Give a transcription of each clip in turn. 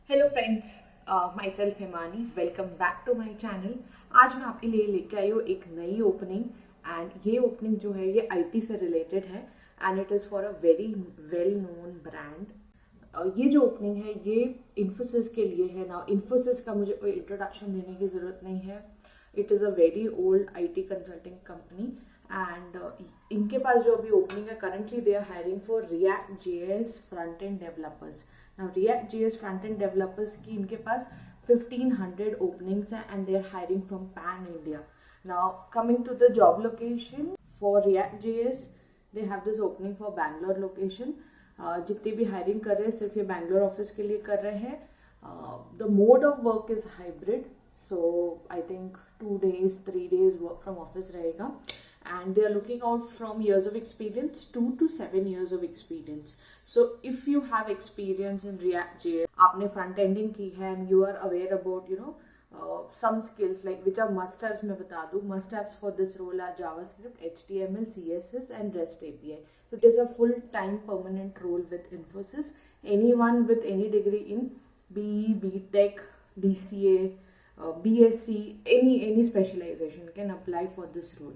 Hello friends, myself Himani, welcome back to my channel. आज मैं आपके लिए लेके आई हूँ एक नई ओपनिंग एंड ये ओपनिंग जो है ये आईटी से रिलेटेड है and it is for a very well known brand. ये जो ओपनिंग है ये इन्फोसिस के लिए है। ना इन्फोसिस का मुझे कोई इंट्रोडक्शन देने की ज़रूरत नहीं है। It is a very old IT consulting company and इनके पास जो अभी ओपनिंग है currently they are hiring for React.js front end developers. Now React.js front-end developers की इनके पास 1500 openings हैं and they are hiring from pan India. Now coming to the job location for React.js, they have this opening for Bangalore location. जितने भी hiring कर रहे हैं सिर्फ ये Bangalore office के लिए कर रहे हैं. The mode of work is hybrid, so I think 2 days, 3 days work from office रहेगा. And they are looking out from years of experience, 2 to 7 years of experience. So if you have experience in React.js, आपने front ending की है and you are aware about some skills like which are must-haves, मैं बता दूँ. Must-haves for this role are JavaScript, HTML, CSS and REST API. So it is a full-time permanent role with Infosys. Anyone with any degree in BE, B.Tech, BCA, B.Sc, any specialization can apply for this role.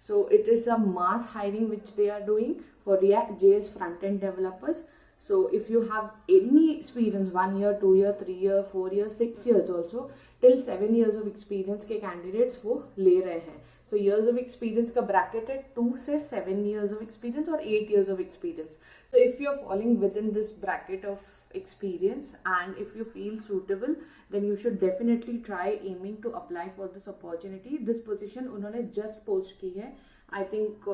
So it is a mass hiring which they are doing for React.js front-end developers. So if you have any experience, 1 year, 2 year, 3 year, 4 years, 6 years also, till 7 years of experience के candidates वो ले रहे हैं. So years of experience का bracket है 2 से 7 years of experience और 8 years of experience. So if you are falling within this bracket of experience and if you feel suitable, then you should definitely try aiming to apply for this opportunity. This position उन्होंने just post की है. I think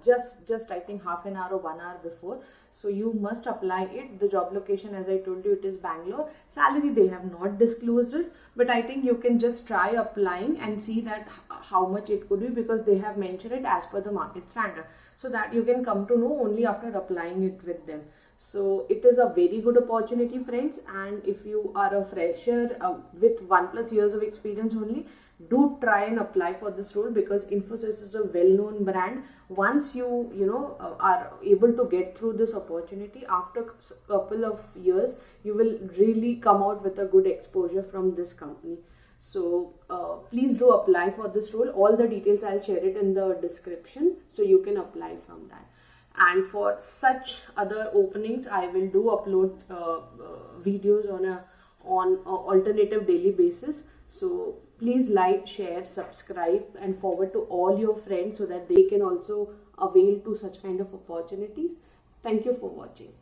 just I think half an hour or 1 hour before. So you must apply it. The job location, as I told you, it is Bangalore. Salary they have not disclosed it, but I think you can just try applying and see that how much it could be, because they have mentioned it as per the market standard, so that you can come to know only after applying it with them. So it is a very good opportunity, friends, and if you are a fresher with 1+ years of experience only, do try and apply for this role, because Infosys is a well-known brand. Once you are able to get through this opportunity, after a couple of years you will really come out with a good exposure from this company. So please do apply for this role. All the details I'll share it in the description, so you can apply from that. And for such other openings, I will do upload videos on a alternative daily basis. So please like, share, subscribe and forward to all your friends so that they can also avail to such kind of opportunities. Thank you for watching.